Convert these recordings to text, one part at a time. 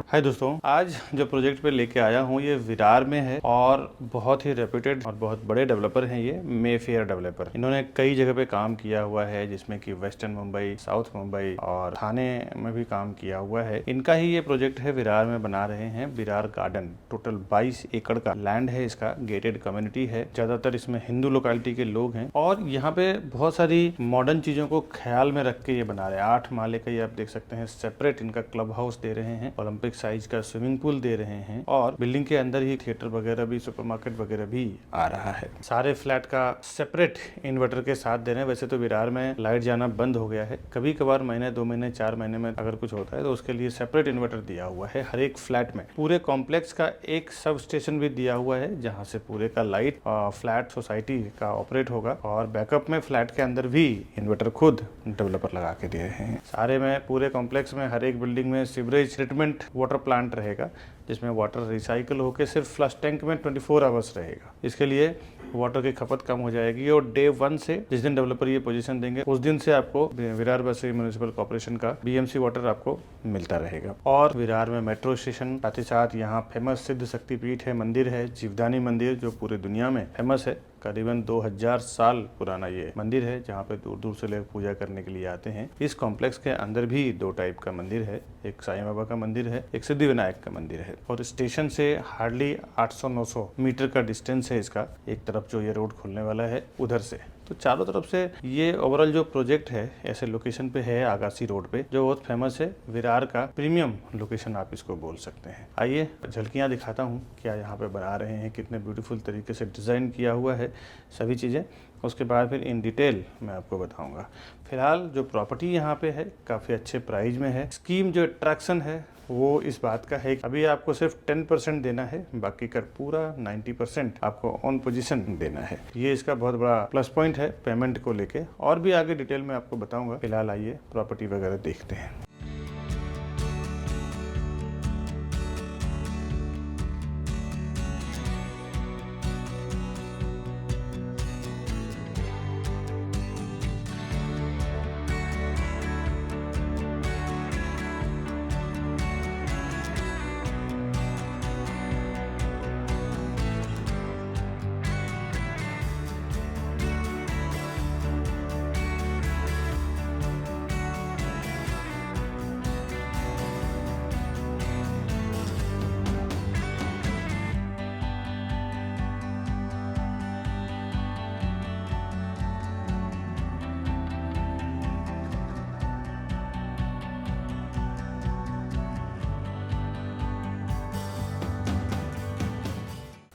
हाय दोस्तों, आज जो प्रोजेक्ट पे लेके आया हूँ ये विरार में है और बहुत ही रेप्यूटेड और बहुत बड़े डेवलपर हैं ये मेफेयर डेवलपर। इन्होंने कई जगह पे काम किया हुआ है जिसमें कि वेस्टर्न मुंबई, साउथ मुंबई और थाने में भी काम किया हुआ है। इनका ही ये प्रोजेक्ट है, विरार में बना रहे हैं विरार गार्डन। टोटल 22 एकड़ का लैंड है, इसका गेटेड कम्युनिटी है। ज्यादातर इसमें हिंदू लोकेलिटी के लोग हैं और यहाँ पे बहुत सारी मॉडर्न चीजों को ख्याल में रख के ये बना रहे हैं। 8 माले का ये आप देख सकते हैं, सेपरेट इनका क्लब हाउस दे रहे हैं, ओलंपिक साइज का स्विमिंग पूल दे रहे हैं और बिल्डिंग के अंदर ही थिएटर वगैरह भी, सुपरमार्केट वगैरह भी आ रहा है। सारे फ्लैट का सेपरेट इन्वर्टर के साथ दे रहे हैं। वैसे तो विरार में लाइट जाना बंद हो गया है, कभी कभार महीने 2 महीने 4 महीने में अगर कुछ होता है तो उसके लिए सेपरेट इन्वर्टर दिया हुआ है हर एक फ्लैट में। पूरे कॉम्प्लेक्स का एक सब स्टेशन भी दिया हुआ है जहाँ से पूरे का लाइट फ्लैट सोसाइटी का ऑपरेट होगा और बैकअप में फ्लैट के अंदर भी इन्वर्टर खुद डेवलपर लगा के दे रहे हैं। सारे में पूरे कॉम्प्लेक्स में हर एक बिल्डिंग में सीवरेज ट्रीटमेंट वाटर प्लांट रहेगा जिसमें वाटर रिसाइकल होकर सिर्फ फ्लश टैंक में 24 आवर्स रहेगा। इसके लिए वाटर की खपत कम हो जाएगी और डे 1 से जिस दिन डेवलपर ये पोजीशन देंगे उस दिन से आपको विरार बस्ती म्युनिसिपल कॉर्पोरेशन का बीएमसी वाटर आपको मिलता रहेगा। और विरार में मेट्रो स्टेशन, साथ ही साथ यहाँ फेमस सिद्ध शक्तिपीठ है, मंदिर है जीवदानी मंदिर जो पूरे दुनिया में फेमस है। करीबन 2000 साल पुराना ये मंदिर है जहाँ पे दूर दूर से लोग पूजा करने के लिए आते हैं। इस कॉम्प्लेक्स के अंदर भी 2 टाइप का मंदिर है, एक साईं बाबा का मंदिर है, एक सिद्धि विनायक का मंदिर है और स्टेशन से हार्डली 800-900 मीटर का डिस्टेंस है इसका। एक तरफ जो ये रोड खुलने वाला है उधर से, तो चारों तरफ से ये ओवरऑल जो प्रोजेक्ट है ऐसे लोकेशन पे है, आगासी रोड पे, जो बहुत फेमस है। विरार का प्रीमियम लोकेशन आप इसको बोल सकते हैं। आइए झलकियां दिखाता हूँ क्या यहाँ पे बना रहे हैं, कितने ब्यूटीफुल तरीके से डिज़ाइन किया हुआ है सभी चीज़ें। उसके बाद फिर इन डिटेल मैं आपको बताऊंगा। फिलहाल जो प्रॉपर्टी यहाँ पे है काफ़ी अच्छे प्राइस में है। स्कीम जो अट्रैक्शन है वो इस बात का है कि अभी आपको सिर्फ 10% देना है, बाकी का पूरा 90% आपको ऑन पोजीशन देना है। ये इसका बहुत बड़ा प्लस पॉइंट है पेमेंट को लेके। और भी आगे डिटेल में आपको बताऊंगा। फिलहाल आइए प्रॉपर्टी वगैरह देखते हैं।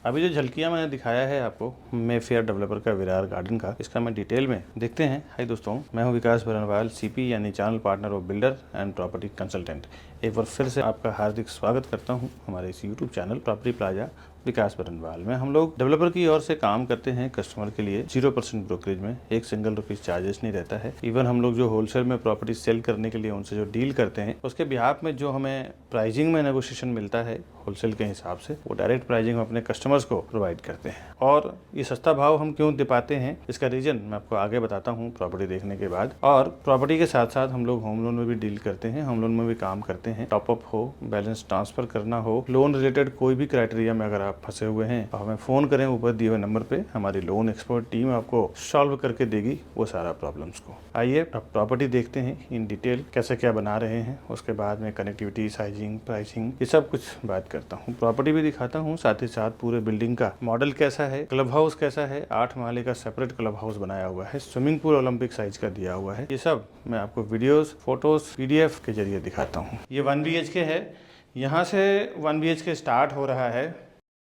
अभी जो झलकियां मैंने दिखाया है आपको मेफेयर डेवलपर का विरार गार्डन का, इसका मैं डिटेल में देखते हैं। हाय दोस्तों, मैं हूं विकास बरनवाल, सीपी यानी channel partner of builder and property consultant. एक बार फिर से आपका हार्दिक स्वागत करता हूं हमारे इस यूट्यूब चैनल प्रॉपर्टी प्लाजा विकास बरनवाल में। हम लोग डेवलपर की ओर से काम करते हैं कस्टमर के लिए 0% ब्रोकरेज में, एक सिंगल रुपीज चार्जेस नहीं रहता है। इवन हम लोग जो होलसेल में प्रॉपर्टी सेल करने के लिए उनसे जो डील करते हैं उसके बिहाफ में जो हमें प्राइसिंग में नेगोशिएशन मिलता है होलसेल के हिसाब से, वो डायरेक्ट प्राइसिंग हम अपने कस्टमर्स को प्रोवाइड करते हैं। और ये सस्ता भाव हम क्यों दे पाते हैं इसका रीजन मैं आपको आगे बताता हूँ प्रॉपर्टी देखने के बाद। और प्रॉपर्टी के साथ साथ हम लोग होम लोन में भी डील करते हैं, होम लोन में भी काम करते हैं। टॉपअप हो, बैलेंस ट्रांसफर करना हो, लोन रिलेटेड कोई भी क्राइटेरिया में अगर आप फंसे हुए हैं तो हमें फोन करें ऊपर दिए हुए नंबर पे। हमारी लोन एक्सपर्ट टीम आपको सॉल्व करके देगी वो सारा प्रॉब्लम्स को। आइए अब प्रॉपर्टी देखते हैं इन डिटेल, कैसे क्या बना रहे हैं। उसके बाद में कनेक्टिविटी, साइजिंग, प्राइसिंग, ये सब कुछ बात करता हूँ। प्रॉपर्टी भी दिखाता हूँ, साथ ही साथ पूरे बिल्डिंग का मॉडल कैसा है, क्लब हाउस कैसा है। 8 माले का सेपरेट क्लब हाउस बनाया हुआ है, स्विमिंग पूल ओलंपिक साइज का दिया हुआ है। ये सब मैं आपको वीडियोस, फोटोज, पीडीएफ के जरिए दिखाता हूँ। ये 1 BHK है, यहाँ से 1 BHK स्टार्ट हो रहा है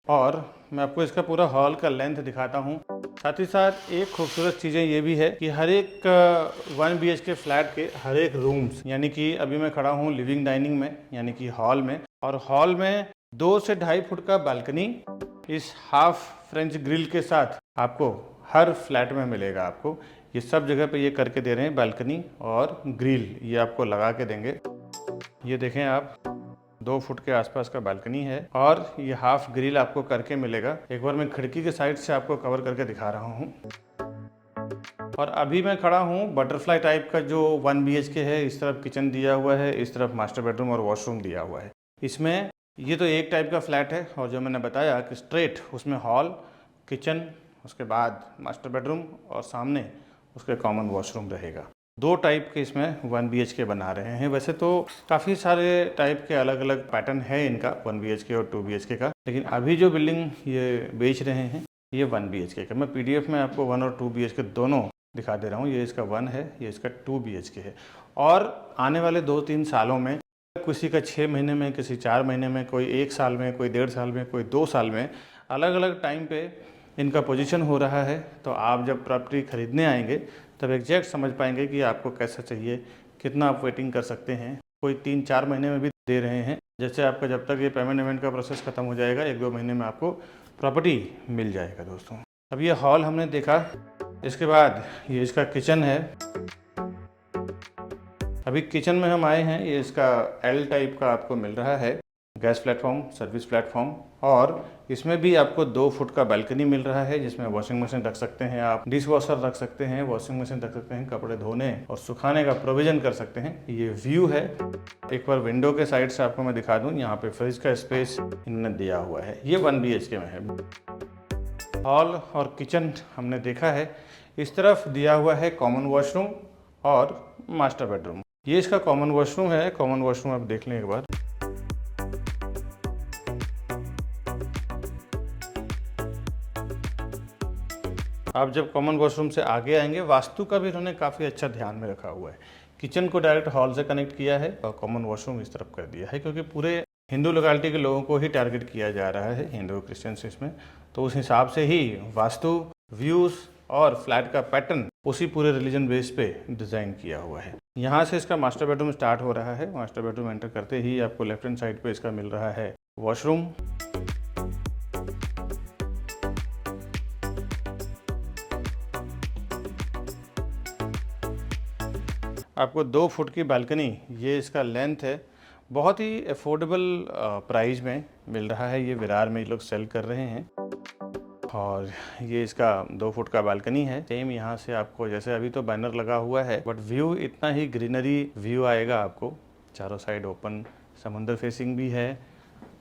और मैं आपको इसका पूरा हॉल का लेंथ दिखाता हूँ। साथ ही साथ एक खूबसूरत चीज़ें ये भी है कि हर एक 1 BHK फ्लैट के हर एक रूम्स, यानी कि अभी मैं खड़ा हूँ लिविंग डाइनिंग में यानी कि हॉल में, और हॉल में 2 से 2.5 फुट का बालकनी इस हाफ फ्रेंच ग्रिल के साथ आपको हर फ्लैट में मिलेगा। आपको ये सब जगह पे ये करके दे रहे हैं, बालकनी और ग्रिल ये आपको लगा के देंगे। ये देखें आप, 2 फुट के आसपास का बालकनी है और ये हाफ ग्रिल आपको करके मिलेगा। एक बार मैं खिड़की के साइड से आपको कवर करके दिखा रहा हूँ। और अभी मैं खड़ा हूँ बटरफ्लाई टाइप का जो 1 BHK है। इस तरफ किचन दिया हुआ है, इस तरफ मास्टर बेडरूम और वॉशरूम दिया हुआ है। इसमें ये तो एक टाइप का फ्लैट है, और जो मैंने बताया कि स्ट्रेट उसमें हॉल, किचन, उसके बाद मास्टर बेडरूम और सामने उसके कॉमन वॉशरूम रहेगा। दो टाइप के इसमें 1 BHK बना रहे हैं। वैसे तो काफ़ी सारे टाइप के अलग अलग पैटर्न है इनका 1 BHK और 2 BHK का, लेकिन अभी जो बिल्डिंग ये बेच रहे हैं ये 1 BHK का। मैं PDF में आपको 1 और 2 BHK दोनों दिखा दे रहा हूँ। ये इसका 1 है, ये इसका 2 BHK है। और आने वाले 2-3 सालों में किसी का 6 महीने में, किसी 4 महीने में, कोई 1 साल में, कोई 1.5 साल में, कोई 2 साल में, अलग अलग टाइम पे इनका पोजीशन हो रहा है। तो आप जब प्रॉपर्टी खरीदने आएंगे तब एग्जैक्ट समझ पाएंगे कि आपको कैसा चाहिए, कितना आप वेटिंग कर सकते हैं। कोई 3-4 महीने में भी दे रहे हैं। जैसे आपका जब तक ये पेमेंट का प्रोसेस खत्म हो जाएगा, 1-2 महीने में आपको प्रॉपर्टी मिल जाएगा दोस्तों। अब ये हॉल हमने देखा, इसके बाद ये इसका किचन है। अभी किचन में हम आए हैं, ये इसका L टाइप का आपको मिल रहा है, गैस प्लेटफॉर्म, सर्विस प्लेटफॉर्म, और इसमें भी आपको 2 फुट का बालकनी मिल रहा है, जिसमें वॉशिंग मशीन रख सकते हैं, आप डिश वॉशर रख सकते हैं, वॉशिंग मशीन रख सकते हैं, कपड़े धोने और सुखाने का प्रोविज़न कर सकते हैं। ये व्यू है। एक बार विंडो के साइड से आपको मैं दिखा दूँ, यहाँ पे फ्रिज का स्पेस इन्होंने दिया हुआ है। ये 1 BHK में है। हॉल और किचन हमने देखा है। इस तरफ दिया हुआ है कॉमन वॉशरूम और मास्टर बेडरूम। ये इसका कॉमन वॉशरूम है। कॉमन वॉशरूम आप देख लें एक बार। आप जब कॉमन वॉशरूम से आगे आएंगे, वास्तु का भी इन्होंने काफ़ी अच्छा ध्यान में रखा हुआ है। किचन को डायरेक्ट हॉल से कनेक्ट किया है और कॉमन वॉशरूम इस तरफ कर दिया है, क्योंकि पूरे हिंदू लोकेलिटी के लोगों को ही टारगेट किया जा रहा है, हिंदू क्रिश्चियंस इसमें। तो उस हिसाब से ही वास्तु, व्यूज़ और फ्लैट का पैटर्न उसी पूरे रिलीजन बेस पे डिज़ाइन किया हुआ है। यहाँ से इसका मास्टर बेडरूम स्टार्ट हो रहा है। मास्टर बेडरूम एंटर करते ही आपको लेफ्ट हैंड साइड पे इसका मिल रहा है वॉशरूम। आपको 2 फुट की बालकनी, ये इसका लेंथ है। बहुत ही अफोर्डेबल प्राइस में मिल रहा है। ये विरार में ये लोग सेल कर रहे हैं। और ये इसका 2 फुट का बालकनी है। सेम यहाँ से आपको, जैसे अभी तो बैनर लगा हुआ है, बट व्यू इतना ही ग्रीनरी व्यू आएगा आपको। चारों साइड ओपन, समुंदर फेसिंग भी है,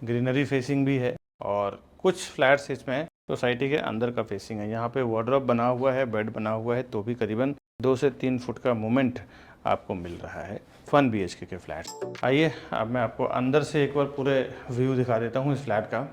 ग्रीनरी फेसिंग भी है, और कुछ फ्लैट्स इसमें सोसाइटी के अंदर का फेसिंग है। यहाँ पे वार्डरोब बना हुआ है, बेड बना हुआ है, तो भी करीबन 2 से 3 फुट का मूवमेंट आपको मिल रहा है 1 BHK के फ्लैट। आइए अब मैं आपको अंदर से एक बार पूरे व्यू दिखा देता हूँ इस फ्लैट का।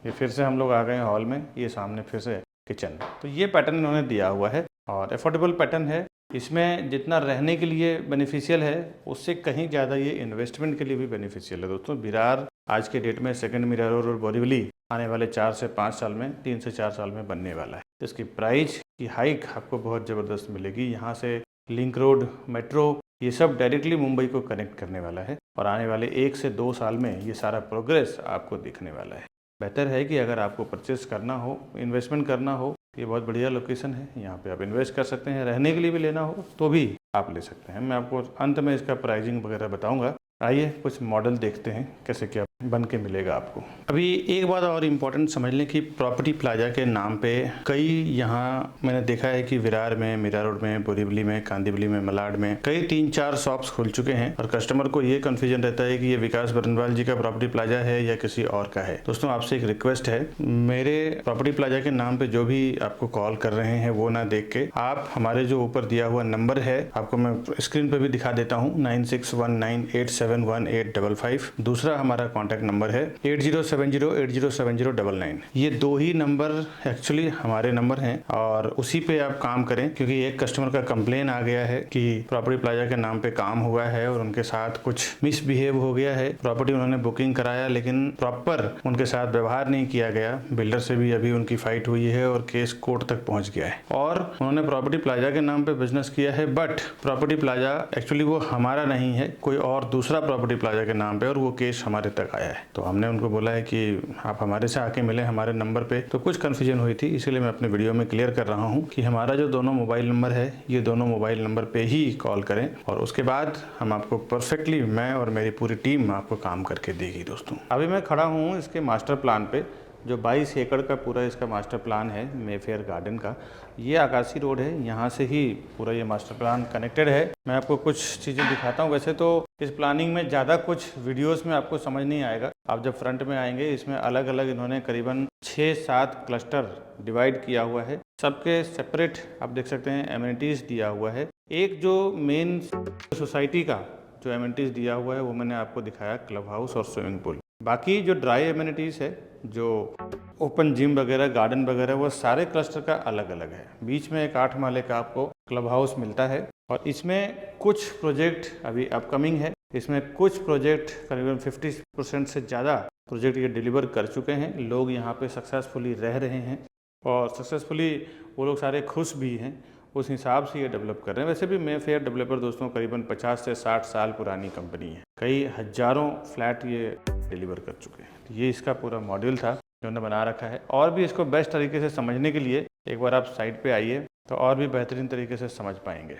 ये फिर से हम लोग आ गए हॉल में, ये सामने फिर से किचन। तो ये पैटर्न इन्होंने दिया हुआ है और अफोर्डेबल पैटर्न है। इसमें जितना रहने के लिए बेनिफिशियल है, उससे कहीं ज़्यादा ये इन्वेस्टमेंट के लिए भी बेनिफिशियल है दोस्तों। विरार आज के डेट में सेकंड मिरारोर और बोरीवली आने वाले 4 से 5 साल में, 3 से 4 साल में बनने वाला है। तो इसकी प्राइस की हाइक आपको बहुत ज़बरदस्त मिलेगी। यहाँ से लिंक रोड, मेट्रो, ये सब डायरेक्टली मुंबई को कनेक्ट करने वाला है, और आने वाले 1 से 2 साल में ये सारा प्रोग्रेस आपको दिखने वाला है। बेहतर है कि अगर आपको परचेस करना हो, इन्वेस्टमेंट करना हो, ये बहुत बढ़िया लोकेशन है। यहाँ पे आप इन्वेस्ट कर सकते हैं। रहने के लिए भी लेना हो तो भी आप ले सकते हैं। मैं आपको अंत में इसका प्राइसिंग वगैरह बताऊंगा। आइए कुछ मॉडल देखते हैं कैसे क्या बन के मिलेगा आपको। अभी एक बात और इम्पोर्टेंट समझ लें कि प्रॉपर्टी प्लाजा के नाम पे कई, यहाँ मैंने देखा है कि विरार में, मीरा रोड में, बोरीवली में, कांदिवली में, मलाड में कई 3-4 शॉप्स खुल चुके हैं, और कस्टमर को ये कन्फ्यूजन रहता है कि ये विकास बरनवाल जी का प्रॉपर्टी प्लाजा है या किसी और का है। दोस्तों आपसे एक रिक्वेस्ट है, मेरे प्रॉपर्टी प्लाजा के नाम पे जो भी आपको कॉल कर रहे हैं वो ना देख के आप हमारे जो ऊपर दिया हुआ नंबर है, आपको मैं स्क्रीन पे भी दिखा देता हूँ, 9619871855। दूसरा हमारा कॉन्टैक्ट नंबर है 8070807099। ये 2 ही नंबर एक्चुअली हमारे नंबर हैं, और उसी पे आप काम करें, क्योंकि एक कस्टमर का कंप्लेन आ गया है कि प्रॉपर्टी प्लाजा के नाम पे काम हुआ है और उनके साथ कुछ मिसबिहेव हो गया है। प्रॉपर्टी उन्होंने बुकिंग कराया, लेकिन प्रॉपर उनके साथ व्यवहार नहीं किया गया। बिल्डर से भी अभी उनकी फाइट हुई है और केस कोर्ट तक पहुंच गया है, और उन्होंने प्रॉपर्टी प्लाजा के नाम पे बिजनेस किया है, बट प्रॉपर्टी प्लाजा एक्चुअली वो हमारा नहीं है, कोई और दूसरा प्रॉपर्टी प्लाजा के नाम पे, और वो केस हमारे तक आया है। तो हमने उनको बोला है कि आप हमारे से आके मिले हमारे नंबर पे। तो कुछ कन्फ्यूजन हुई थी, इसीलिए मैं अपने वीडियो में क्लियर कर रहा हूँ कि हमारा जो दोनों मोबाइल नंबर है, ये दोनों मोबाइल नंबर पे ही कॉल करें, और उसके बाद हम आपको परफेक्टली, मैं और मेरी पूरी टीम आपको काम करके देगी दोस्तों। अभी मैं खड़ा हूँ इसके मास्टर प्लान पे, जो 22 एकड़ का पूरा इसका मास्टर प्लान है मेफेयर गार्डन का, ये आकाशी रोड है, यहाँ से ही पूरा ये मास्टर प्लान कनेक्टेड है। मैं आपको कुछ चीज़ें दिखाता हूँ। वैसे तो इस प्लानिंग में ज़्यादा कुछ वीडियोस में आपको समझ नहीं आएगा। आप जब फ्रंट में आएंगे, इसमें अलग अलग इन्होंने करीबन 6-7 क्लस्टर डिवाइड किया हुआ है। सबके सेपरेट आप देख सकते हैं एमिनिटीज़ दिया हुआ है। एक जो मेन सोसाइटी का जो एमिनिटीज़ दिया हुआ है वो मैंने आपको दिखाया, क्लब हाउस और स्विमिंग पूल। बाकी जो ड्राई एमिनिटीज़ है, जो ओपन जिम वगैरह, गार्डन वगैरह, वो सारे क्लस्टर का अलग अलग है। बीच में एक 8 माले का आपको क्लब हाउस मिलता है और इसमें कुछ प्रोजेक्ट अभी अपकमिंग है। इसमें कुछ प्रोजेक्ट करीबन 50% से ज़्यादा प्रोजेक्ट ये डिलीवर कर चुके हैं। लोग यहाँ पे सक्सेसफुली रह रहे हैं और सक्सेसफुली वो लोग सारे खुश भी हैं। उस हिसाब से ये डेवलप कर रहे हैं। वैसे भी मेफेयर डेवलपर दोस्तों करीबन 50 से 60 साल पुरानी कंपनी है। कई हजारों फ्लैट ये डिलीवर कर चुके हैं। तो ये इसका पूरा मॉड्यूल था जो उन्होंने बना रखा है। और भी इसको बेस्ट तरीके से समझने के लिए एक बार आप साइट पे आइए तो और भी बेहतरीन तरीके से समझ पाएंगे।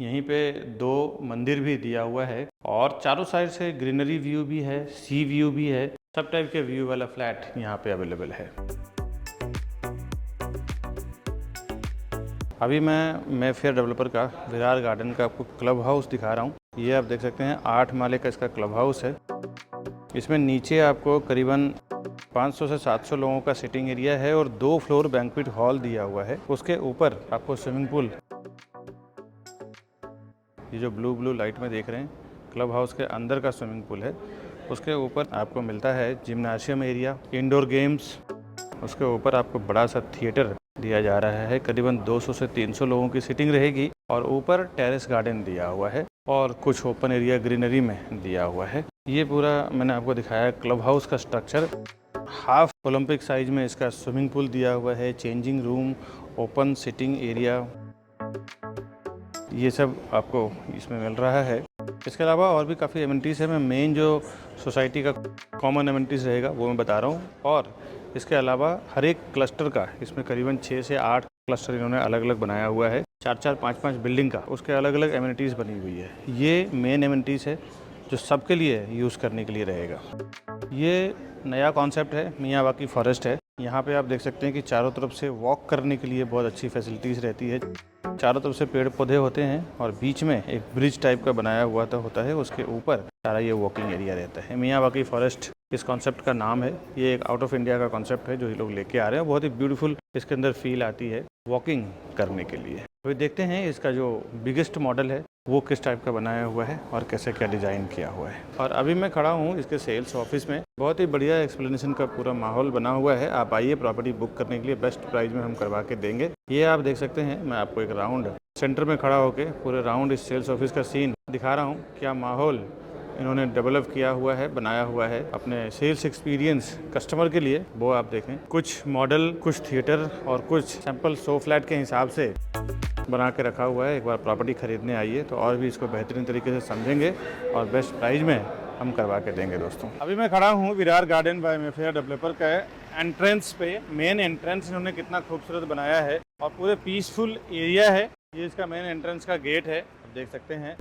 यहीं पे 2 मंदिर भी दिया हुआ है और चारों साइड से ग्रीनरी व्यू भी है, सी व्यू भी है। सब टाइप के व्यू वाला फ्लैट यहाँ पे अवेलेबल है। अभी मैं मेफेयर डेवलपर का विरार गार्डन का आपको क्लब हाउस दिखा रहा हूँ। ये आप देख सकते हैं 8 माले का इसका क्लब हाउस है। इसमें नीचे आपको करीबन 500 से 700 लोगों का सिटिंग एरिया है और 2 फ्लोर बैंक्वेट हॉल दिया हुआ है। उसके ऊपर आपको स्विमिंग पूल, ये जो ब्लू लाइट में देख रहे हैं क्लब हाउस के अंदर का स्विमिंग पूल है। उसके ऊपर आपको मिलता है जिम्नाशियम एरिया, इंडोर गेम्स। उसके ऊपर आपको बड़ा सा थिएटर दिया जा रहा है। करीबन 200 से 300 लोगों की सीटिंग रहेगी और ऊपर टेरेस गार्डन दिया हुआ है और कुछ ओपन एरिया ग्रीनरी में दिया हुआ है। ये पूरा मैंने आपको दिखाया क्लब हाउस का स्ट्रक्चर। हाफ ओलंपिक साइज में इसका स्विमिंग पूल दिया हुआ है, changing room, open sitting area, ये सब आपको इसमें मिल रहा है। इसके अलावा और भी काफ़ी एमिनिटीज़ है। मैं मेन जो सोसाइटी का कॉमन एमिनिटीज़ रहेगा वो मैं बता रहा हूँ। और इसके अलावा हर एक क्लस्टर का इसमें करीबन 6 से 8 क्लस्टर इन्होंने अलग अलग बनाया हुआ है। 4-4, 5-5 बिल्डिंग का उसके अलग अलग एमिनिटीज़ बनी हुई है। ये मेन एमिनिटीज़ है जो सबके लिए यूज़ करने के लिए रहेगा। ये नया कॉन्सेप्ट है, मियावाकी फॉरेस्ट है। यहाँ पे आप देख सकते हैं कि चारों तरफ से वॉक करने के लिए बहुत अच्छी फैसिलिटीज़ रहती है। चारों तरफ से पेड़ पौधे होते हैं और बीच में एक ब्रिज टाइप का बनाया हुआ होता है। उसके ऊपर सारा ये वॉकिंग एरिया रहता है। मियावाकी फॉरेस्ट इस कॉन्सेप्ट का नाम है। ये एक आउट ऑफ इंडिया का कॉन्सेप्ट है जो ये लोग लेके आ रहे हैं। बहुत ही ब्यूटीफुल इसके अंदर फील आती है वॉकिंग करने के लिए। तो देखते हैं इसका जो बिगेस्ट मॉडल है वो किस टाइप का बनाया हुआ है और कैसे क्या डिज़ाइन किया हुआ है। और अभी मैं खड़ा हूँ इसके सेल्स ऑफिस में। बहुत ही बढ़िया एक्सप्लेनेशन का पूरा माहौल बना हुआ है। आप आइए प्रॉपर्टी बुक करने के लिए, बेस्ट प्राइस में हम करवा के देंगे। ये आप देख सकते हैं, मैं आपको एक राउंड सेंटर में खड़ा होके पूरे राउंड इस सेल्स ऑफिस का सीन दिखा रहा हूँ। क्या माहौल इन्होंने डेवलप किया हुआ है, बनाया हुआ है अपने सेल्स एक्सपीरियंस कस्टमर के लिए, वो आप देखें। कुछ मॉडल, कुछ थिएटर और कुछ सैंपल शो फ्लैट के हिसाब से बना के रखा हुआ है। एक बार प्रॉपर्टी खरीदने आइए तो और भी इसको बेहतरीन तरीके से समझेंगे और बेस्ट प्राइस में हम करवा के देंगे दोस्तों। अभी मैं खड़ा हूँ Virar garden by Mayfair developer का एंट्रेंस पे। मेन एंट्रेंस इन्होंने कितना खूबसूरत बनाया है और पूरे पीसफुल एरिया है। ये इसका मेन एंट्रेंस का गेट है, आप देख सकते हैं।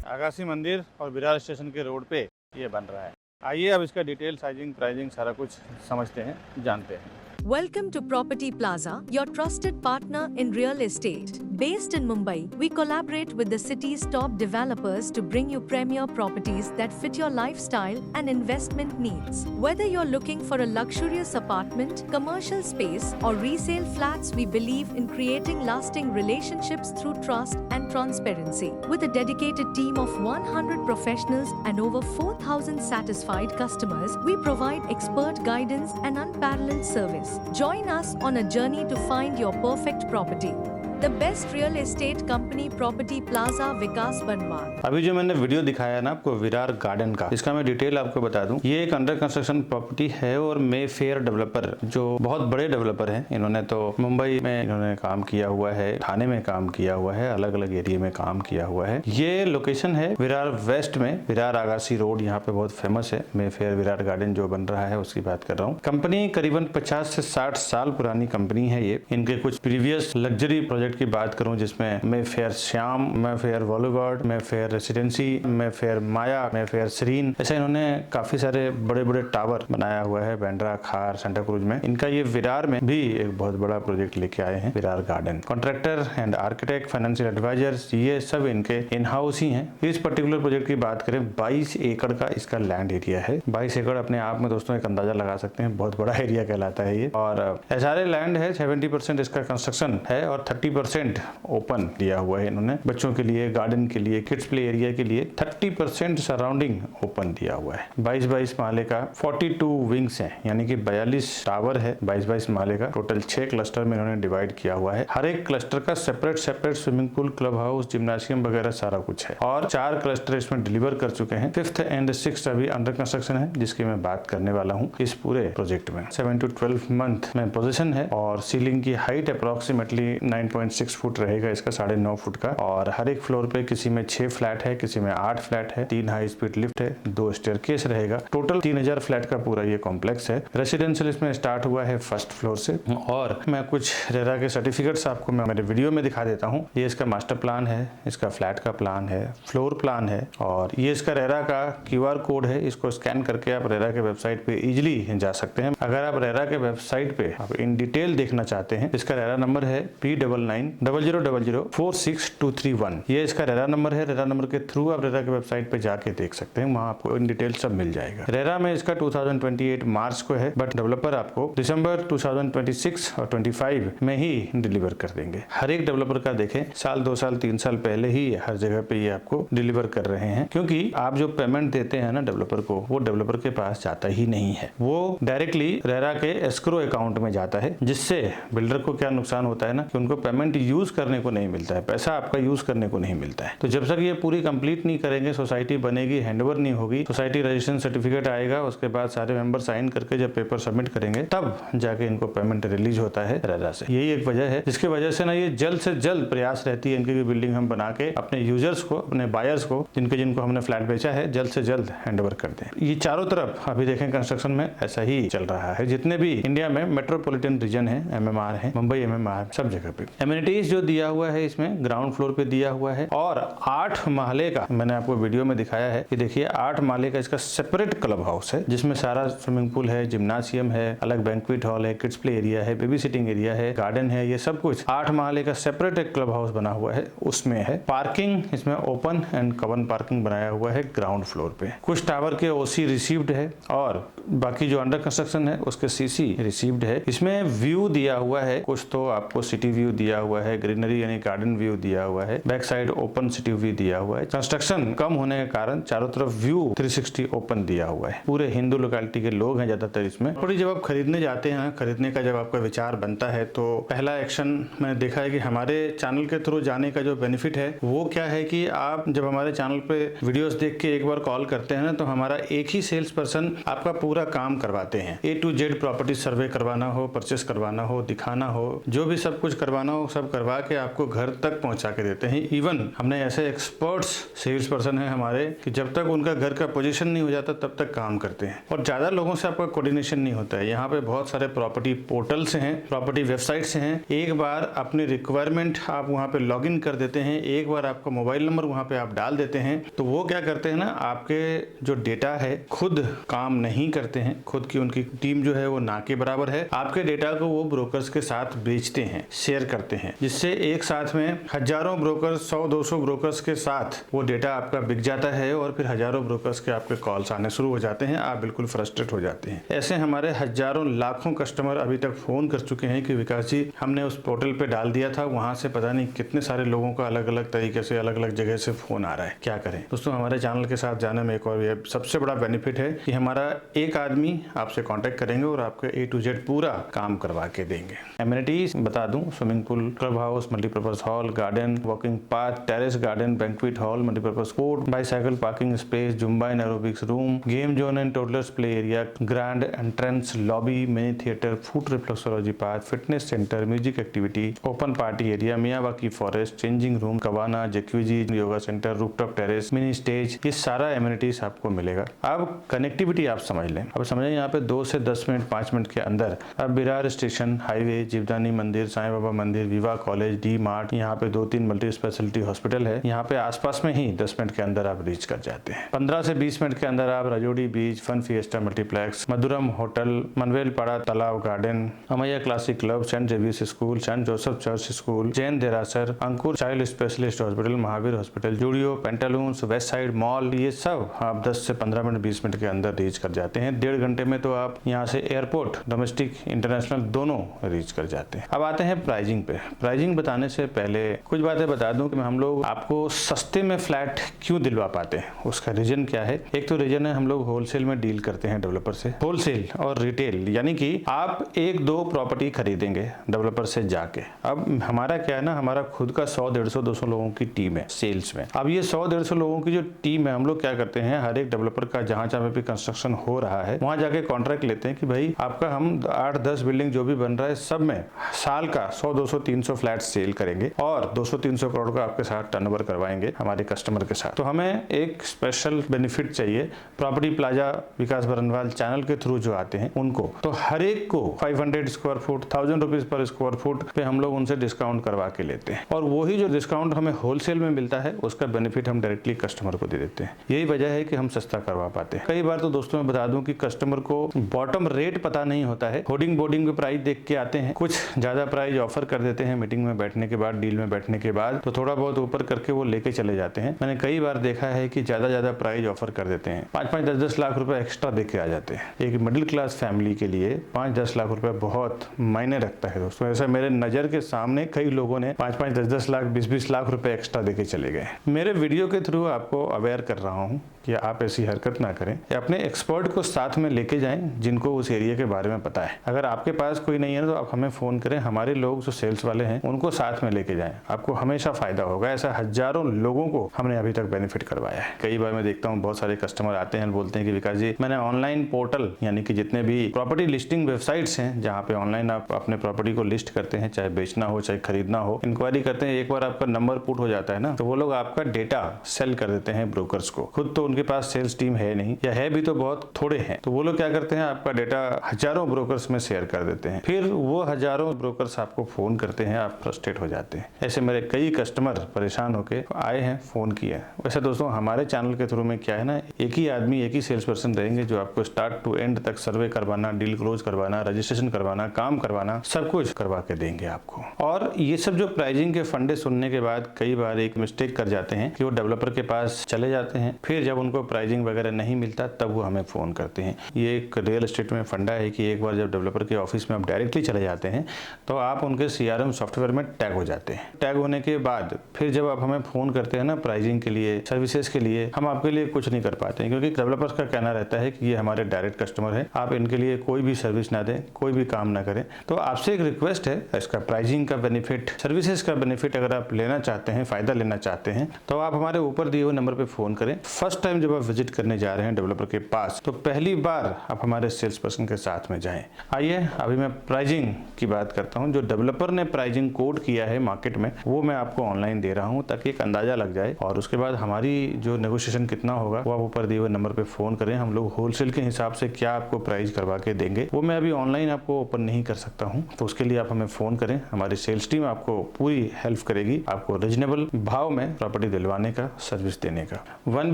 आकाशी मंदिर और विरार स्टेशन के रोड पे ये बन रहा है। आइए अब इसका डिटेल, साइजिंग, प्राइसिंग सारा कुछ समझते हैं, जानते हैं। Welcome to Property Plaza, your trusted partner in real estate. Based in Mumbai, we collaborate with the city's top developers to bring you premier properties that fit your lifestyle and investment needs. Whether you're looking for a luxurious apartment, commercial space, or resale flats, we believe in creating lasting relationships through trust and transparency. With a dedicated team of 100 professionals and over 4,000 satisfied customers, we provide expert guidance and unparalleled service. Join us on a journey to find your perfect property. The best real estate company, Property Plaza, विकास बनवान। अभी जो मैंने video दिखाया है ना आपको Virar garden का, इसका मैं डिटेल आपको बता दूं। ये एक अंडर कंस्ट्रक्शन प्रॉपर्टी है और मेफेयर डेवलपर जो बहुत बड़े डेवलपर हैं, इन्होंने तो मुंबई में इन्होंने काम किया हुआ है, ठाणे में काम किया हुआ है, अलग अलग एरिया में काम किया हुआ है। ये लोकेशन है विरार वेस्ट में, विरार आगासी रोड, यहाँ पे बहुत फेमस है। मेफेयर विरार गार्डन जो बन रहा है उसकी बात कर रहा हूँ। कंपनी करीबन 50 से 60 साल पुरानी कंपनी है। ये इनके कुछ प्रीवियस लग्जरी प्रोजेक्ट प्रोजेक्ट की बात करूं जिसमें Mayfair Shyam, Mayfair boulevard, Mayfair residency, Mayfair Maya, Mayfair serene, ऐसे इन्होंने काफी सारे बड़े बड़े टावर बनाया हुआ है बैंड्रा, खार, सेंटा क्रूज में। इनका ये विरार में भी एक बहुत बड़ा प्रोजेक्ट लेके आए हैं, Virar garden. Contractor and architect, financial advisors, ये सब इनके इन हाउस ही हैं। इस पर्टिकुलर प्रोजेक्ट की बात करें, 22 एकड़ का इसका लैंड एरिया है। 22 एकड़ अपने आप में दोस्तों एक अंदाजा लगा सकते हैं, बहुत बड़ा एरिया कहलाता है ये। और एसआरए लैंड है, 70% इसका कंस्ट्रक्शन है और 30% ओपन दिया हुआ है इन्होंने बच्चों के लिए, गार्डन के लिए, किड्स प्ले एरिया के लिए 30% सराउंडिंग ओपन दिया हुआ है। 22 माले का 42 विंग्स है, यानी कि 42 टावर है। 22 माले का टोटल 6 क्लस्टर में इन्होंने डिवाइड किया हुआ है। हर एक क्लस्टर का separate swimming pool, club house, gymnasium वगैरह सारा कुछ है। और 4 क्लस्टर इसमें डिलीवर कर चुके हैं। 5th एंड 6th अभी अंडर कंस्ट्रक्शन है, जिसकी मैं बात करने वाला हूँ इस पूरे प्रोजेक्ट में। 7 to 12 मंथ में पोजीशन है और सीलिंग की हाइट अप्रोक्सीमेटली 9.6 फुट रहेगा इसका, 9.5 फुट का। और हर एक फ्लोर पे किसी में 6 फ्लैट है, किसी में 8 फ्लैट है, 3 हाई स्पीड लिफ्ट है, 2 स्टेयरकेस रहेगा। टोटल 3000 फ्लैट का पूरा ये कॉम्प्लेक्स है। रेसिडेंशियल इसमें स्टार्ट हुआ है 1st फ्लोर से। और मैं कुछ रेरा के सर्टिफिकेट्स आपको मैं मेरे वीडियो में दिखा देता हूँ। ये इसका मास्टर प्लान है, इसका फ्लैट का प्लान है, फ्लोर प्लान है, और ये इसका रेरा का QR कोड है। इसको स्कैन करके आप रेरा के वेबसाइट पे इजिली जा सकते हैं। अगर आप रेरा के वेबसाइट पे आप इन डिटेल देखना चाहते हैं, इसका रेरा नंबर है P9900046231। ये इसका रेरा नंबर है। रेरा नंबर के थ्रू आप रेरा के वेबसाइट पे जाके देख सकते हैं, वहाँ आपको इन डिटेल सब मिल जाएगा। रेरा में इसका 2028 मार्च को है, बट डेवलपर आपको दिसंबर 2026 और 25 में ही डिलीवर कर देंगे। हर एक डेवलपर का देखें, साल 2 साल 3 साल पहले ही हर जगह पे ये आपको डिलीवर कर रहे हैं, क्योंकि आप जो पेमेंट देते हैं ना डेवलपर को, वो डेवलपर के पास जाता ही नहीं है, वो डायरेक्टली रेरा के एस्क्रो अकाउंट में जाता है। जिससे बिल्डर को क्या नुकसान होता है ना, कि उनको पेमेंट यूज करने को नहीं मिलता है, पैसा आपका यूज करने को नहीं मिलता है। तो जब तक ये पूरी कंप्लीट नहीं करेंगे, सोसाइटी बनेगी, हैंडओवर नहीं होगी, सोसाइटी रजिस्ट्रेशन सर्टिफिकेट आएगा, उसके बाद सारे मेंबर साइन करके जब पेपर सबमिट करेंगे, तब जाके इनको पेमेंट रिलीज होता है रेरा से। यही एक वजह है जिसकी वजह से ना ये जल्द से जल्द प्रयास रहती है इनकी बिल्डिंग हम बना के अपने यूजर्स को, अपने बायर्स को, जिनको हमने फ्लैट बेचा है, जल्द से जल्द हैंडओवर कर दें। ये चारों तरफ अभी देखें कंस्ट्रक्शन में ऐसा ही चल रहा है। जितने भी इंडिया में मेट्रोपॉलिटन रीजन है, MMR है, मुंबई MMR, सब जगह पे एमिनिटीज जो दिया हुआ है इसमें ग्राउंड फ्लोर पे दिया हुआ है। और 8 माले का मैंने आपको वीडियो में दिखाया है कि देखिए 8 माले का इसका सेपरेट क्लब हाउस है, जिसमें सारा स्विमिंग पूल है, जिम्नाशियम है, अलग बैंक्वेट हॉल है, किड्स प्ले एरिया है, बेबी सिटिंग एरिया है, गार्डन है, ये सब कुछ 8 माले का सेपरेट एक क्लब हाउस बना हुआ है, उसमें है। पार्किंग इसमें ओपन एंड कवन पार्किंग बनाया हुआ है ग्राउंड फ्लोर पे। कुछ टावर के OC रिसीव्ड है और बाकी जो अंडर कंस्ट्रक्शन है उसके CC रिसीव्ड है। इसमें व्यू दिया हुआ है, कुछ तो आपको सिटी व्यू दिया हुआ है, ग्रीनरी यानी गार्डन व्यू दिया हुआ है, back side open city view दिया हुआ है। कंस्ट्रक्शन कम होने के कारण चारों तरफ व्यू 360 ओपन दिया हुआ है। पूरे हिंदू लोकेलिटी के लोग हैं ज्यादातर इसमें। थोड़ी जब आप खरीदने जाते हैं, खरीदने का जब आपका विचार बनता है, तो पहला एक्शन मैंने देखा है कि हमारे चैनल के थ्रू जाने का जो बेनिफिट है वो क्या है कि आप जब हमारे चैनल पे वीडियोस देख के एक बार कॉल करते हैं ना, तो हमारा एक ही सेल्स पर्सन आपका पूरा काम करवाते हैं। A to Z प्रॉपर्टी सर्वे करवाना हो, परचेस करवाना हो, दिखाना हो, जो भी सब कुछ करवाना हो, सब करवा के आपको घर तक पहुंचा के देते हैं। इवन हमने ऐसे एक्सपर्ट्स सेल्स पर्सन है हमारे कि जब तक उनका घर का पोजीशन नहीं हो जाता तब तक काम करते हैं। और ज्यादा लोगों से आपका कोऑर्डिनेशन नहीं होता है। यहाँ पे बहुत सारे प्रॉपर्टी पोर्टल्स हैं, प्रॉपर्टी वेबसाइट्स हैं। एक बार अपनी रिक्वायरमेंट आप वहाँ पे लॉग इन कर देते हैं, एक बार आपका मोबाइल नंबर वहाँ पे आप डाल देते हैं, तो वो क्या करते हैं ना, आपके जो डेटा है खुद काम नहीं करते हैं, खुद की उनकी टीम जो है वो ना के बराबर है। आपके डेटा को वो ब्रोकर्स के साथ बेचते हैं, शेयर करते हैं, जिससे एक साथ में हजारों ब्रोकर्स, 100-200 ब्रोकर्स के साथ वो डेटा आपका बिक जाता है और फिर हजारों ब्रोकर्स के आपके कॉल्स आने शुरू हो जाते हैं। आप बिल्कुल फ्रस्ट्रेट हो जाते हैं। ऐसे हमारे हजारों लाखों कस्टमर अभी तक फोन कर चुके हैं कि विकास जी हमने उस पोर्टल पे डाल दिया था, वहां से पता नहीं कितने सारे लोगों का अलग अलग तरीके से अलग अलग जगह से फोन आ रहा है, क्या करें। दोस्तों हमारे चैनल के साथ जाने में एक और ये सबसे बड़ा बेनिफिट है कि हमारा एक आदमी आपसे कांटेक्ट करेंगे और आपके A to Z पूरा काम करवा के देंगे। एमिनिटीज बता दूं, swimming pool, club house, multipurpose hall, garden, walking path, terrace garden, banquet hall, multipurpose court, bicycle parking space, Zumba and aerobics room, game zone and toddlers play area, grand entrance lobby, mini theatre, food reflexology park, fitness centre, music activity, open party area, Miyawaki forest, changing room, cabana, jacuzzi, yoga centre, rooftop terrace, mini stage, ये सारा amenities आपको मिलेगा। अब connectivity आप समझ लें, अब समझें यहाँ पे 2 से 10 मिनट 5 मिनट के अंदर अब विरार स्टेशन, हाईवे, जीवदानी मंदिर, साईं बाबा मंदिर, विवा कॉलेज, डी मार्ट, यहाँ पे 2-3 मल्टी स्पेशलिटी हॉस्पिटल है। यहाँ पे आसपास में ही 10 मिनट के अंदर आप रीच कर जाते हैं। 15 से 20 मिनट के अंदर आप Rajodi beach, Fun Fiesta multiplex, Madhuram hotel, Manvelpada तालाब garden, Amaiya classic club, Saint Xavier's school, Saint Joseph church school, Jain Derasar, Ankur child specialist hospital, Mahavir hospital, Zudio, Pantaloons, Westside mall, ये सब आप 10 से 15 मिनट 20 मिनट के अंदर रीच कर जाते हैं। 1.5 घंटे में तो आप यहाँ से एयरपोर्ट, डोमेस्टिक, इंटरनेशनल दोनों रीच कर जाते हैं। अब आते हैं प्राइजिंग पे। प्राइजिंग बताने से पहले कुछ बातें बता दूं कि हम लोग आपको सस्ते में फ्लैट क्यों दिलवा पाते हैं, उसका रीजन क्या है। एक तो रीजन है हम लोग होलसेल में डील करते हैं डेवलपर से। होलसेल और रिटेल यानी कि आप 1-2 प्रॉपर्टी खरीदेंगे डेवलपर से जाके। अब हमारा क्या है ना, हमारा खुद का 100, 150, 200 लोगों की टीम है सेल्स में। अब ये 100, 150 लोगों की जो टीम है, हम लोग क्या करते हैं, हर एक डेवलपर का जहां भी कंस्ट्रक्शन हो रहा है वहां जाके कॉन्ट्रैक्ट लेते हैं कि भाई आपका हम 8-10 बिल्डिंग जो भी बन रहा है सब में साल का 100, 200, 300 फ्लैट सेल करेंगे और 200-300 करोड़ का आपके साथ टर्नओवर करवाएंगे हमारे कस्टमर के साथ। तो हमें एक स्पेशल बेनिफिट चाहिए प्रॉपर्टी प्लाजा विकास बरनवाल चैनल के थ्रू जो आते हैं उनको, तो हर एक को 500 square foot, 1000 rupees per square foot पे हम लोग उनसे डिस्काउंट करवा के लेते हैं और वही जो डिस्काउंट हमें होलसेल में मिलता है उसका बेनिफिट हम डायरेक्टली कस्टमर को दे देते हैं। यही वजह है कि हम सस्ता करवा पाते हैं। कई बार तो दोस्तों मैं बता दूं कि कस्टमर को बॉटम रेट पता नहीं होता है, होर्डिंग बोर्डिंग पे प्राइस देख के आते हैं, कुछ ज्यादा प्राइस ऑफर कर देते हैं मीटिंग में बैठने के बाद, डील में बैठने के बाद, तो थोड़ा बहुत ऊपर करके वो लेके चले जाते हैं। मैंने कई बार देखा है कि ज्यादा प्राइस ऑफर कर देते हैं, 5-5, 10-10 लाख रुपए एक्स्ट्रा दे के आ जाते हैं। एक मिडिल क्लास फैमिली के लिए 5-10 लाख रुपए बहुत मायने रखता है दोस्तों। ऐसा मेरे नजर के सामने कई लोगों ने 5-5, 10-10 लाख, 20-20 लाख रुपए एक्स्ट्रा देके चले गए। मेरे वीडियो के थ्रू आपको अवेयर कर रहा हूँ कि आप ऐसी हरकत ना करें या अपने एक्सपर्ट को साथ में लेके जाएं जिनको उस एरिया के बारे में पता है। अगर आपके पास कोई नहीं है तो आप हमें फोन करें, हमारे लोग जो सेल्स वाले हैं उनको साथ में लेके जाएं, आपको हमेशा फायदा होगा। ऐसा हजारों लोगों को हमने अभी तक बेनिफिट करवाया है। कई बार मैं देखता हूँ बहुत सारे कस्टमर आते हैं, बोलते हैं कि विकास जी मैंने ऑनलाइन पोर्टल यानी कि जितने भी प्रॉपर्टी लिस्टिंग वेबसाइट्स हैं जहाँ पे ऑनलाइन आप अपने प्रॉपर्टी को लिस्ट करते हैं, चाहे बेचना हो चाहे खरीदना हो, इंक्वायरी करते हैं, एक बार आपका नंबर पुट हो जाता है ना, तो वो लोग आपका डेटा सेल कर देते हैं ब्रोकर्स को। खुद तो उनके पास सेल्स टीम है नहीं, या है भी तो बहुत थोड़े हैं, तो वो लोग क्या करते हैं आपका डेटा हजारों ब्रोकर्स में शेयर कर देते हैं। फिर वो हजारों ब्रोकर्स आपको फोन करते हैं, आप फ्रस्ट्रेट हो जाते हैं। ऐसे मेरे कई कस्टमर परेशान होके आए हैं, फोन किया। वैसे दोस्तों हमारे चैनल के थ्रू में क्या है ना, एक ही आदमी, एक ही सेल्स पर्सन रहेंगे जो आपको स्टार्ट टू एंड तक सर्वे करवाना, डील क्लोज करवाना, रजिस्ट्रेशन करवाना, काम करवाना, सब कुछ करवा के देंगे आपको। और ये सब जो प्राइसिंग के फंडे सुनने के बाद कई बार एक मिस्टेक कर जाते हैं कि वो डेवलपर के पास चले जाते हैं, फिर जब उनको प्राइसिंग वगैरह नहीं मिलता तब वो हमें फोन करते हैं। ये एक रियल एस्टेट में फंडा है कि एक बार जब डेवलपर के ऑफिस में आप डायरेक्टली चले जाते हैं तो आप उनके CRM सॉफ्टवेयर में टैग हो जाते हैं। टैग होने के बाद फिर जब आप हमें फोन करते हैं ना प्राइसिंग के लिए, सर्विसेज के लिए, हम आपके लिए कुछ नहीं कर पाते हैं क्योंकि डेवलपर्स का कहना रहता है कि ये हमारे डायरेक्ट कस्टमर है, आप इनके लिए कोई भी सर्विस ना दें, कोई भी काम ना करें। तो आपसे एक रिक्वेस्ट है, इसका प्राइसिंग का बेनिफिट, सर्विसेज का बेनिफिट अगर आप लेना चाहते हैं, फायदा लेना चाहते हैं, तो आप हमारे ऊपर दिए हुए नंबर पे फोन करें। फर्स्ट टाइम जब आप विजिट करने जा रहे हैं डेवलपर के पास तो पहली बार आप हमारे सेल्स पर्सन के साथ में जाएं। आइए अभी मैं प्राइसिंग की बात करता हूं। जो डेवलपर ने प्राइसिंग कोड किया है मार्केट में वो मैं आपको ऑनलाइन दे रहा हूं ताकि एक अंदाजा लग जाए, और उसके बाद हमारी जो नेगोशिएशन कितना होगा वो आप ऊपर दिए हुए नंबर पे फोन करें। हम लोग होलसेल के हिसाब से क्या आपको प्राइस करवा के देंगे वो मैं अभी ऑनलाइन आपको ओपन नहीं कर सकता हूँ, तो उसके लिए आप हमें फोन करें। हमारी सेल्स टीम आपको पूरी हेल्प करेगी, आपको रीजनेबल भाव में प्रॉपर्टी दिलवाने का, सर्विस देने का। 1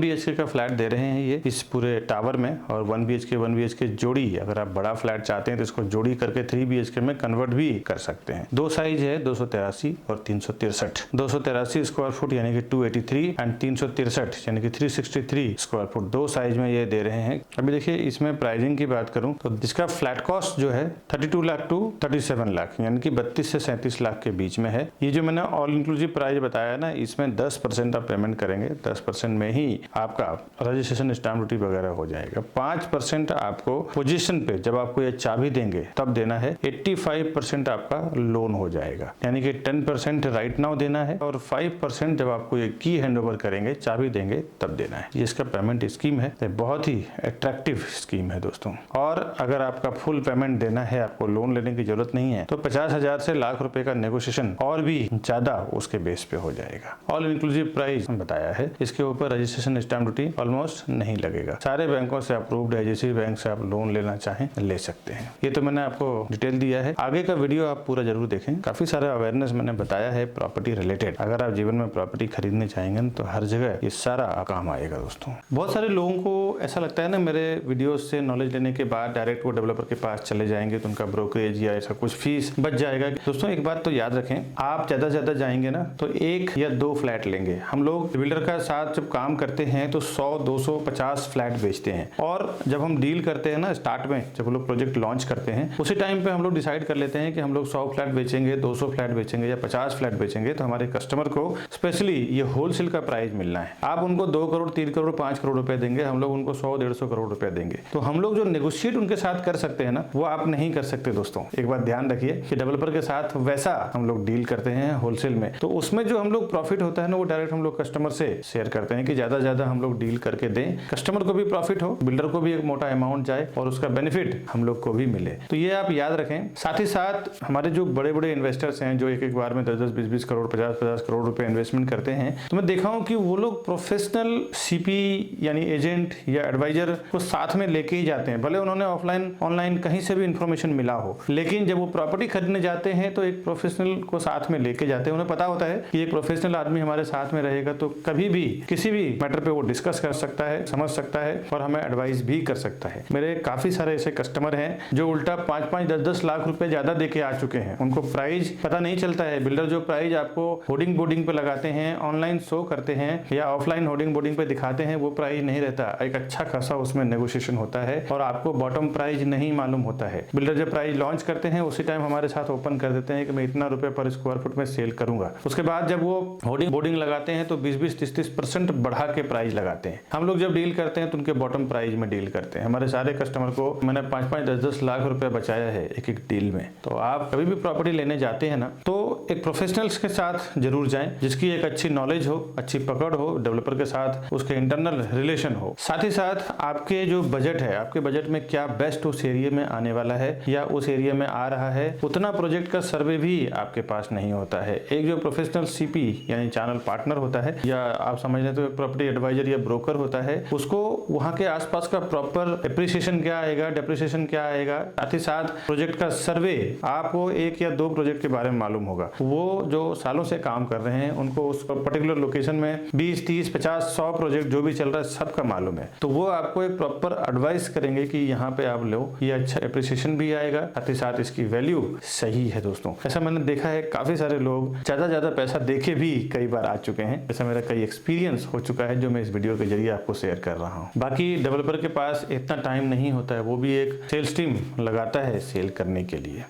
BHK का फ्लैट दे रहे हैं ये इस पूरे टावर में, और 1 BHK जोड़ी, अगर आप बड़ा फ्लैट चाहते हैं तो इसको जोड़ी करके 3 BHK में कन्वर्ट भी कर सकते हैं। दो साइज है 283 और 363। 283 स्क्वायर फुट यानी कि 283 एंड 363 यानी कि 363 स्क्वायर फुट, दो साइज में ये दे रहे हैं। अभी देखिए इसमें प्राइसिंग की बात करूं तो इसका फ्लैट कॉस्ट जो है 32 लाख टू 37 लाख यानी कि 32 से 37 लाख के बीच में है। ये जो मैंने ऑल इंक्लूसिव प्राइस बताया ना, इसमें 10% आप पेमेंट करेंगे, 10% में ही आपका रजिस्ट्रेशन, स्टैम्प ड्यूटी वगैरह हो जाएगा। 5% आपको पोजीशन पे जब आपको ये चाबी देंगे तब देना है। 85% आपका लोन हो जाएगा, यानी कि 10% राइट नाउ देना है और 5% जब आपको ये की हैंडओवर करेंगे, चाबी देंगे तब देना है। ये इसका पेमेंट स्कीम है, बहुत ही अट्रैक्टिव स्कीम है दोस्तों। और अगर आपका फुल पेमेंट देना है, आपको लोन लेने की जरूरत नहीं है, तो 50,000 से लाख रुपए का नेगोशिएशन और भी ज्यादा उसके बेस पे हो जाएगा। ऑल इंक्लूसिव प्राइस बताया है, इसके ऊपर रजिस्ट्रेशन, स्टैम्प ड्यूटी ऑलमोस्ट नहीं लगेगा। सारे बैंकों से अप्रूव्ड है, जिस भी बैंक से आप लोन लेना चाहें ले सकते हैं। ये तो मैंने आपको डिटेल दिया है, आगे का वीडियो आप पूरा जरूर देखें, काफ़ी सारा अवेयरनेस मैंने बताया है प्रॉपर्टी रिलेटेड। अगर आप जीवन में प्रॉपर्टी खरीदने चाहेंगे तो हर जगह ये सारा काम आएगा दोस्तों। बहुत सारे लोगों को ऐसा लगता है ना, मेरे वीडियोस से नॉलेज लेने के बाद डायरेक्ट वो डेवलपर के पास चले जाएंगे तो उनका ब्रोकरेज या ऐसा कुछ फीस बच जाएगा। दोस्तों एक बात तो याद रखें, आप ज़्यादा से ज़्यादा जाएंगे ना तो 1 या 2 फ्लैट लेंगे। हम लोग बिल्डर का साथ जब काम करते हैं तो 100, 200, 50 फ्लैट बेचते हैं। और जब हम डील करते हैं ना स्टार्ट में, जब हम लोग प्रोजेक्ट लॉन्च करते हैं उसी टाइम पे हम लोग डिसाइड कर लेते हैं कि हम लोग 100 फ्लैट बेचेंगे, 200 फ्लैट बेचेंगे या 50 फ्लैट बेचेंगे। तो हमारे कस्टमर को स्पेशली ये होलसेल का प्राइस मिलना है। आप उनको 2 करोड़, 3 करोड़, 5 करोड़ रुपए देंगे, हम लोग उनको 100, 150 करोड़ रुपए देंगे। तो हम लोग जो नेगोशिएट उनके साथ कर सकते हैं ना, वो आप नहीं कर सकते दोस्तों। एक बात ध्यान रखिए कि डेवलपर के साथ वैसा हम लोग डील करते हैं होलसेल में, तो उसमें जो हम लोग प्रॉफिट होता है ना वो डायरेक्ट हम लोग कस्टमर से शेयर करते हैं कि ज्यादा हम लोग डील करके दें, कस्टमर को भी प्रॉफिट हो, बिल्डर को भी एक मोटा अमाउंट जाए और उसका बेनिफिट हम लोग को भी मिले। तो ये आप याद रखें। साथ ही साथ हमारे जो बड़े बड़े इन्वेस्टर्स हैं जो एक बार में 10-10, 20-20 करोड़, 50-50 करोड़ रुपए इन्वेस्टमेंट करते हैं, तो मैं देखा हूं कि वो लोग प्रोफेशनल सीपी यानी एजेंट या एडवाइजर को साथ में लेके ही जाते हैं। भले उन्होंने ऑफलाइन ऑनलाइन कहीं से भी इंफॉर्मेशन मिला हो, लेकिन जब वो प्रॉपर्टी खरीदने जाते हैं तो एक प्रोफेशनल को साथ में लेके जाते हैं। उन्हें पता होता है कि एक प्रोफेशनल आदमी हमारे साथ में रहेगा तो कभी भी किसी भी मैटर पे वो डिस्कस कर सकता है, समझ सकता है और हमें एडवाइस भी कर सकता है। मेरे काफी सारे ऐसे कस्टमर हैं जो उल्टा 5-5, 10-10 लाख रुपए ज्यादा देके आ चुके हैं। उनको प्राइस पता नहीं चलता है। बिल्डर जो प्राइस आपको होर्डिंग बोर्डिंग पे लगाते हैं, ऑनलाइन शो करते हैं या ऑफलाइन होर्डिंग बोर्डिंग पे दिखाते हैं, वो प्राइस नहीं रहता। एक अच्छा खासा उसमें नेगोशिएशन होता है और आपको बॉटम प्राइस नहीं मालूम होता है। बिल्डर जब प्राइस लॉन्च करते हैं उसी टाइम हमारे साथ ओपन कर देते हैं कि मैं इतना रुपए पर स्क्वायर फुट में सेल करूंगा। उसके बाद जब वो होर्डिंग बोर्डिंग लगाते हैं तो 20-20, 30-30% बढ़ा के प्राइस लगाते हैं। हम लोग जब डील करते हैं तो उनके बॉटम प्राइस में डील करते हैं। हमारे सारे कस्टमर को मैंने 5-5, 10-10 लाख रुपए बचाया है एक डील में। तो आप कभी भी प्रॉपर्टी लेने जाते हैं ना तो एक प्रोफेशनल्स के साथ जरूर जाएं जिसकी एक अच्छी नॉलेज हो, अच्छी पकड़ हो, डेवलपर के साथ उसके इंटरनल रिलेशन हो। साथ ही साथ आपके जो बजट है, आपके बजट में क्या बेस्ट उस एरिया में आने वाला है या उस एरिया में आ रहा है, उतना प्रोजेक्ट का सर्वे भी आपके पास नहीं होता है। एक जो प्रोफेशनल सीपी यानी चैनल पार्टनर होता है या आप समझ लें तो प्रॉपर्टी एडवाइजर या ब्रोकर होता है, उसको वहां के आसपास का प्रॉपर एप्रिसिएशन क्या आएगा, डेप्रिसिएशन क्या आएगा, साथ ही साथ प्रोजेक्ट का सर्वे, आपको 1 या 2 प्रोजेक्ट के बारे में मालूम होगा। वो जो सालों से काम कर रहे हैं उनको उस पर्टिकुलर लोकेशन में 20, 30, 50, 100 प्रोजेक्ट जो भी चल रहा है सबका मालूम है। तो वो आपको एक प्रॉपर एडवाइस करेंगे कि यहाँ पे आप लो, ये अच्छा एप्रिसिएशन भी आएगा, साथ ही साथ इसकी वैल्यू सही है दोस्तों। ऐसा मैंने देखा है, काफी सारे लोग ज्यादा पैसा देके भी कई बार आ चुके हैं। ऐसा मेरा कई एक्सपीरियंस हो चुका है जो मैं इस वीडियो के जरिए आपको शेयर कर रहा हूँ। बाकी डेवलपर के पास इतना टाइम नहीं होता है, वो भी एक सेल्स टीम लगाता है सेल करने के लिए।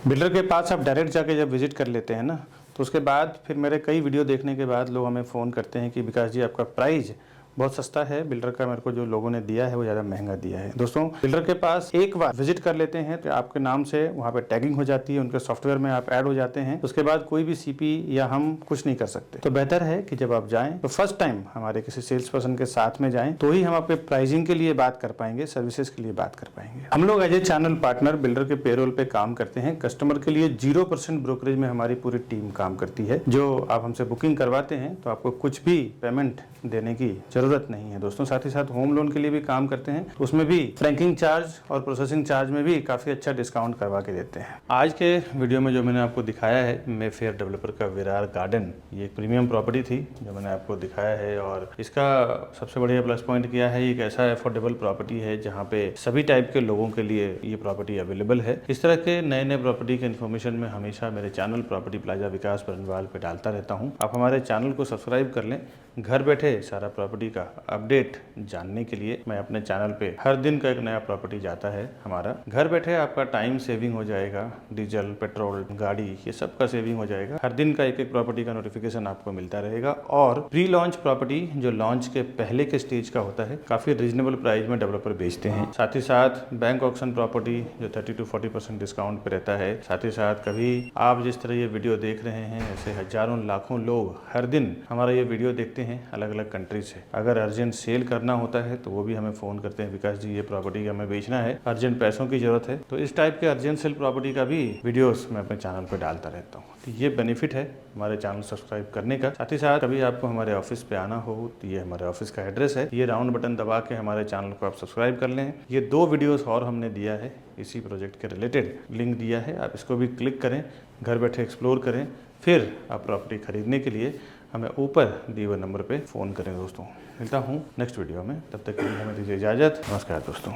बिल्डर के पास आप डायरेक्ट जाके जब विजिट कर लेते हैं ना तो उसके बाद फिर मेरे कई वीडियो देखने के बाद लोग हमें फ़ोन करते हैं कि विकास जी आपका प्राइस बहुत सस्ता है, बिल्डर का मेरे को जो लोगों ने दिया है वो ज़्यादा महंगा दिया है। दोस्तों बिल्डर के पास एक बार विजिट कर लेते हैं तो आपके नाम से वहाँ पे टैगिंग हो जाती है, उनके सॉफ्टवेयर में आप ऐड हो जाते हैं। उसके बाद कोई भी सीपी या हम कुछ नहीं कर सकते। तो बेहतर है कि जब आप जाएं तो फर्स्ट टाइम हमारे किसी सेल्स पर्सन के साथ में जाएं, तो ही हम आपके प्राइसिंग के लिए बात कर पाएंगे, सर्विसेज के लिए बात कर पाएंगे। हम लोग as a channel partner builder के पेरोल पे काम करते हैं। कस्टमर के लिए 0% ब्रोकरेज में हमारी पूरी टीम काम करती है। जो आप हमसे बुकिंग करवाते हैं तो आपको कुछ भी पेमेंट देने की जरूरत नहीं है दोस्तों। साथ ही साथ होम लोन के लिए भी काम करते हैं, उसमें भी फ्रैंकिंग चार्ज और प्रोसेसिंग चार्ज में भी काफी अच्छा डिस्काउंट करवा के देते हैं। आज के वीडियो में जो मैंने आपको दिखाया है मेफेयर डेवलपर का विरार गार्डन, ये एक प्रीमियम प्रॉपर्टी थी जो मैंने आपको दिखाया है और इसका सबसे बढ़िया प्लस पॉइंट क्या है, एक ऐसा अफोर्डेबल प्रॉपर्टी है जहाँ पे सभी टाइप के लोगों के लिए ये प्रॉपर्टी अवेलेबल है। इस तरह के नए नए प्रॉपर्टी के इन्फॉर्मेशन में हमेशा मेरे चैनल प्रॉपर्टी प्लाजा विकास बरनवाल पे डालता रहता हूँ। आप हमारे चैनल को सब्सक्राइब कर लें। घर बैठे सारा प्रॉपर्टी का अपडेट जानने के लिए मैं अपने चैनल पे हर दिन का एक नया प्रॉपर्टी जाता है हमारा। घर बैठे आपका टाइम सेविंग हो जाएगा, डीजल, पेट्रोल, गाड़ी, ये सब का सेविंग हो जाएगा। हर दिन का एक प्रॉपर्टी का नोटिफिकेशन आपको मिलता रहेगा और प्री लॉन्च प्रॉपर्टी जो लॉन्च के पहले के स्टेज का होता है काफी रीजनेबल प्राइस में डेवलपर बेचते हैं। साथ ही साथ बैंक ऑक्शन प्रॉपर्टी जो 30 to 40% डिस्काउंट पे रहता है। साथ ही साथ कभी आप जिस तरह ये वीडियो देख रहे हैं ऐसे हजारों लाखों लोग हर दिन हमारा ये वीडियो देखते हैं अलग अलग कंट्री से। अगर अर्जेंट सेल करना होता है तो वो भी हमें फ़ोन करते हैं, विकास जी ये प्रॉपर्टी हमें बेचना है, अर्जेंट पैसों की ज़रूरत है। तो इस टाइप के अर्जेंट सेल प्रॉपर्टी का भी वीडियोस मैं अपने चैनल पर डालता रहता हूँ। तो ये बेनिफिट है हमारे चैनल सब्सक्राइब करने का। साथ ही साथ कभी आपको हमारे ऑफिस पे आना हो तो ये हमारे ऑफिस का एड्रेस है, ये राउंड बटन दबा के हमारे चैनल को आप सब्सक्राइब कर लें। ये 2 वीडियोस और हमने दिया है इसी प्रोजेक्ट के रिलेटेड, लिंक दिया है, आप इसको भी क्लिक करें, घर बैठे एक्सप्लोर करें, फिर आप प्रॉपर्टी खरीदने के लिए हमें ऊपर दिए हुए नंबर पे फ़ोन करें। दोस्तों मिलता हूँ नेक्स्ट वीडियो में, तब तक के लिए हमें दीजिए इजाज़त। नमस्कार दोस्तों।